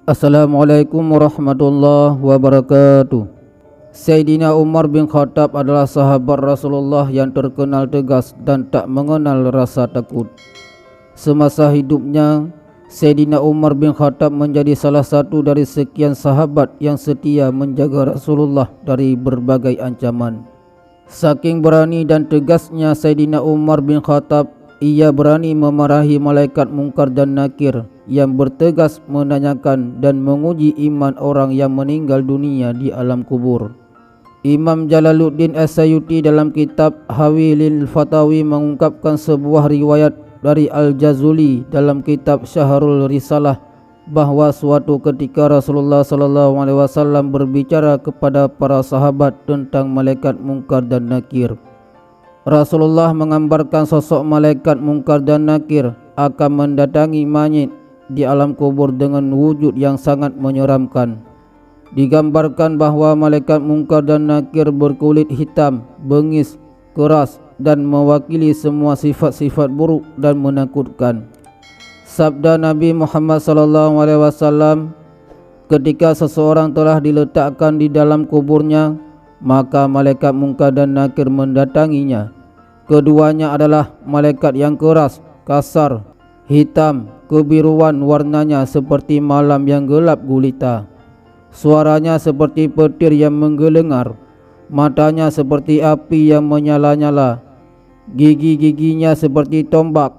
Assalamualaikum warahmatullahi wabarakatuh. Sayyidina Umar bin Khattab adalah sahabat Rasulullah yang terkenal tegas dan tak mengenal rasa takut. Semasa hidupnya, Sayyidina Umar bin Khattab menjadi salah satu dari sekian sahabat yang setia menjaga Rasulullah dari berbagai ancaman. Saking berani dan tegasnya Sayyidina Umar bin Khattab, ia berani memarahi malaikat Munkar dan Nakir yang bertegas menanyakan dan menguji iman orang yang meninggal dunia di alam kubur. Imam Jalaluddin As-Sayuti dalam kitab Hawilil Fatawi mengungkapkan sebuah riwayat dari Al-Jazuli dalam kitab Syahrul Risalah bahwa suatu ketika Rasulullah SAW berbicara kepada para sahabat tentang malaikat Munkar dan Nakir. Rasulullah menggambarkan sosok malaikat Munkar dan Nakir akan mendatangi mayit di alam kubur dengan wujud yang sangat menyeramkan. Digambarkan bahwa malaikat Munkar dan Nakir berkulit hitam, bengis, keras dan mewakili semua sifat-sifat buruk dan menakutkan. Sabda Nabi Muhammad SAW, ketika seseorang telah diletakkan di dalam kuburnya, maka malaikat Munkar dan Nakir mendatanginya. Keduanya adalah malaikat yang keras, kasar, hitam, kebiruan warnanya seperti malam yang gelap gulita. Suaranya seperti petir yang menggelengar, matanya seperti api yang menyala-nyala, gigi-giginya seperti tombak,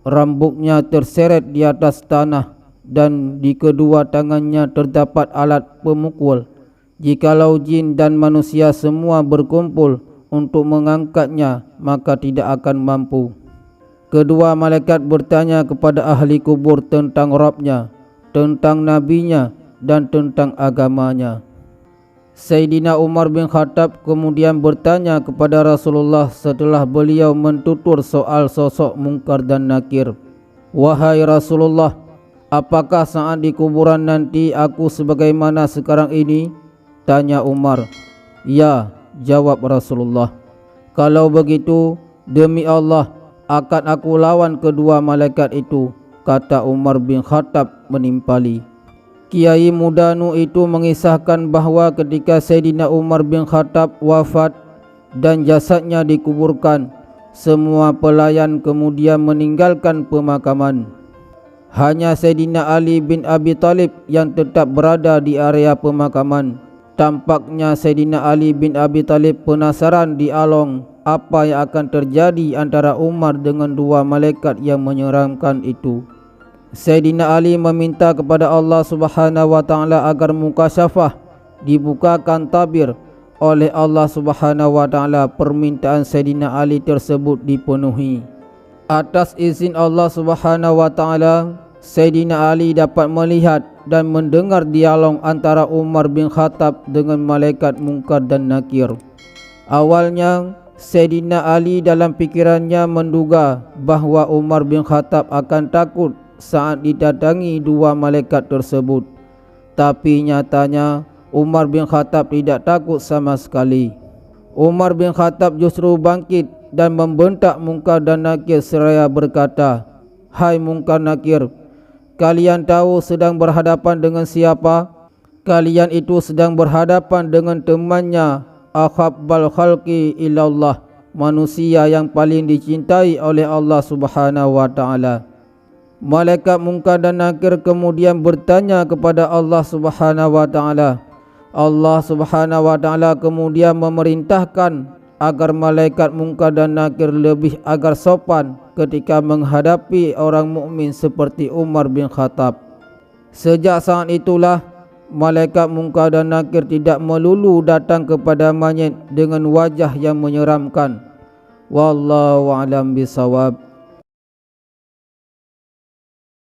rambutnya terseret di atas tanah, dan di kedua tangannya terdapat alat pemukul. Jikalau jin dan manusia semua berkumpul untuk mengangkatnya, maka tidak akan mampu. Kedua malaikat bertanya kepada ahli kubur tentang Rabbnya, tentang nabinya, dan tentang agamanya. Sayyidina Umar bin Khattab kemudian bertanya kepada Rasulullah setelah beliau mentutur soal sosok Munkar dan Nakir. Wahai Rasulullah, apakah saat di kuburan nanti aku sebagaimana sekarang ini? Tanya Umar. Ya, jawab Rasulullah. Kalau begitu, demi Allah, akan aku lawan kedua malaikat itu, kata Umar bin Khattab menimpali. Kiai Mudanu itu mengisahkan bahawa ketika Sayyidina Umar bin Khattab wafat dan jasadnya dikuburkan, semua pelayan kemudian meninggalkan pemakaman. Hanya Sayyidina Ali bin Abi Talib yang tetap berada di area pemakaman. Tampaknya Sayyidina Ali bin Abi Talib penasaran di along apa yang akan terjadi antara Umar dengan dua malaikat yang menyeramkan itu. Sayyidina Ali meminta kepada Allah Subhanahu wa taala agar mukasyafah dibukakan tabir. Oleh Allah Subhanahu wa taala, permintaan Sayyidina Ali tersebut dipenuhi. Atas izin Allah Subhanahu wa taala, Sayyidina Ali dapat melihat dan mendengar dialog antara Umar bin Khattab dengan malaikat Munkar dan Nakir. Awalnya Sayyidina Ali dalam pikirannya menduga bahawa Umar bin Khattab akan takut saat didatangi dua malaikat tersebut. Tapi nyatanya Umar bin Khattab tidak takut sama sekali. Umar bin Khattab justru bangkit dan membentak Munkar dan Nakir seraya berkata, "Hai Munkar Nakir, kalian tahu sedang berhadapan dengan siapa? Kalian itu sedang berhadapan dengan temannya akhabbal khalqi ilallah, manusia yang paling dicintai oleh Allah Subhanahu wa taala." Malaikat Munkar dan Nakir kemudian bertanya kepada Allah Subhanahu wa taala. Allah Subhanahu wa taala kemudian memerintahkan agar malaikat Munkar dan Nakir lebih agar sopan ketika menghadapi orang mukmin seperti Umar bin Khattab. Sejak saat itulah malaikat Munkar dan Nakir tidak melulu datang kepada mayit dengan wajah yang menyeramkan. Wallahu a'lam bisawab.